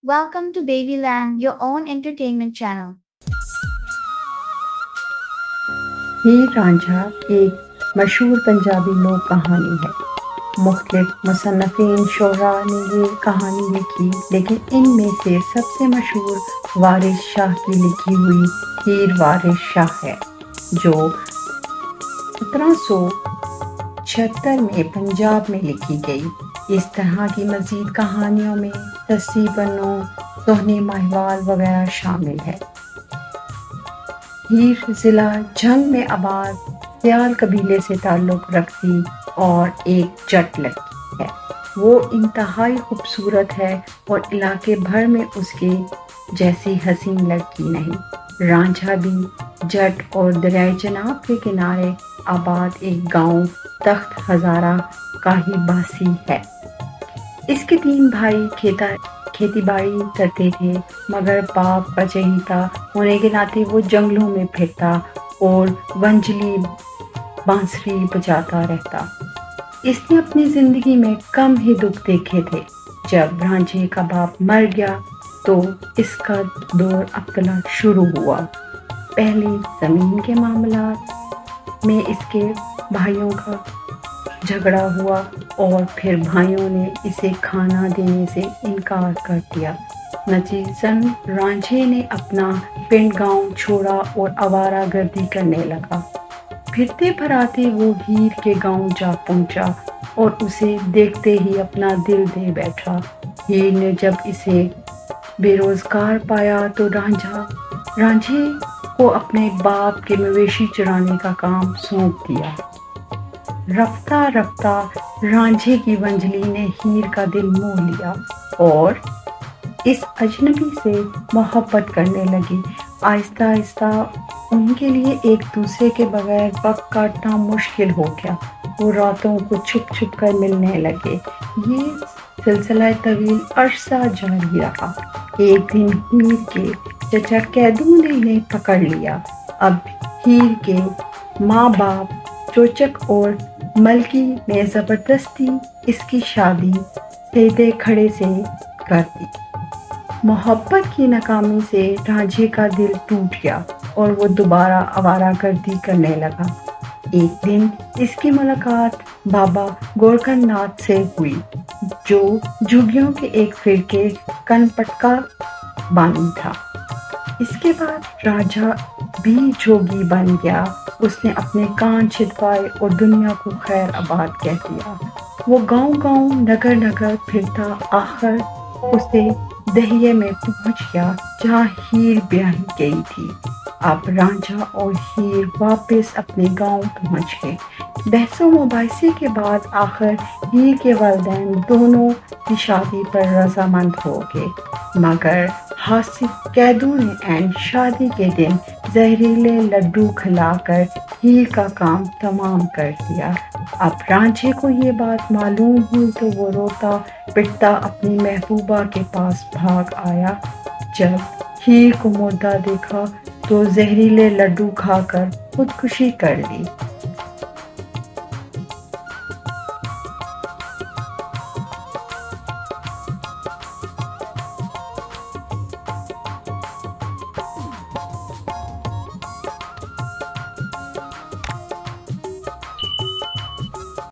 Welcome to Babyland, your own entertainment channel. हीर रांझा एक मशहूर पंजाबी लोक कहानी है। मुख्तलिफ मुसन्निफ़ीन शोरा ने ये कहानी लिखी, लेकिन इनमें से सबसे मशहूर वारिस शाह की लिखी हुई हीर वारिस शाह है, जो 1776 में पंजाब में लिखी गई। इस तरह की मज़ीद कहानियों में दस्ती बनो, सोहनी माहिवाल वगैरह शामिल है। हीर ज़िला जंग में आबाद सियाल कबीले से ताल्लुक़ रखती और एक जट लड़की है। वो इंतहाई खूबसूरत है और इलाके भर में उसके जैसी हसीन लड़की नहीं। रांझा भी जट और दरियाए चनाब के किनारे आबाद एक गांव तख्त हज़ारा का ही बासी है। इसके 3 भाई खेती बाड़ी करते थे, मगर बाप का चहेता होने के नाते वो जंगलों में फिरता और वंजली बांसुरी बजाता रहता। इसने अपनी ज़िंदगी में कम ही दुख देखे थे। जब रांझे का बाप मर गया तो इसका दौर अब्तला शुरू हुआ। पहले ज़मीन के मामलात में इसके भाइयों का झगड़ा हुआ और फिर भाइयों ने इसे खाना देने से इनकार कर दिया। नतीजतन रांझे ने अपना पिंड गांव छोड़ा और आवारागर्दी करने लगा। फिरते फराते वो हीर के गांव जा पहुंचा और उसे देखते ही अपना दिल दे बैठा। हीर ने जब इसे बेरोजगार पाया तो रांझे को अपने बाप के मवेशी चराने का काम सौंप दिया। रफ्ता रफ्ता रांझे की वंजली ने हीर का दिल मोह लिया और इस अजनबी से मोहब्बत करने लगी। आहिस्ता आहिस्ता उनके लिए एक दूसरे के बगैर वक्त काटना मुश्किल हो गया। वो रातों को छुप छुप कर मिलने लगे। ये सिलसिला तवील अरसा जारी रहा। एक दिन हीर के चचा कैदू ने इन्हें पकड़ लिया। अब हीर के माँ बाप चोचक और मलकी ने ज़बरदस्ती इसकी शादी सीधे खड़े से कर दी। मोहब्बत की नाकामी से रांझे का दिल टूट गया और वो दोबारा आवारागर्दी करने लगा। एक दिन इसकी मुलाकात बाबा गोरखन नाथ से हुई, जो जुगियों के एक फिरके कनपटका बानी था। इसके बाद राजा भी जोगी बन गया। उसने अपने कान छिदवाए और दुनिया को खैर आबाद कह दिया। वो गांव गांव नगर नगर फिरता आखिर उसे दहिये में पहुंच गया, जहां हीर ब्याही गई थी। अब रांझा और हीर वापस अपने गांव पहुंच गए। बहसों मुबाहिसे के बाद आखिर हीर के वालिदैन दोनों की शादी पर रजामंद हो गए, मगर हासिफ कैदू ने ऐन शादी के दिन जहरीले लड्डू खिलाकर हीर का काम तमाम कर दिया। अब रांझे को ये बात मालूम हुई तो वो रोता पिटता अपनी महबूबा के पास भाग आया। जब हीर को मुर्दा देखा तो जहरीले लड्डू खाकर खुदकुशी कर ली।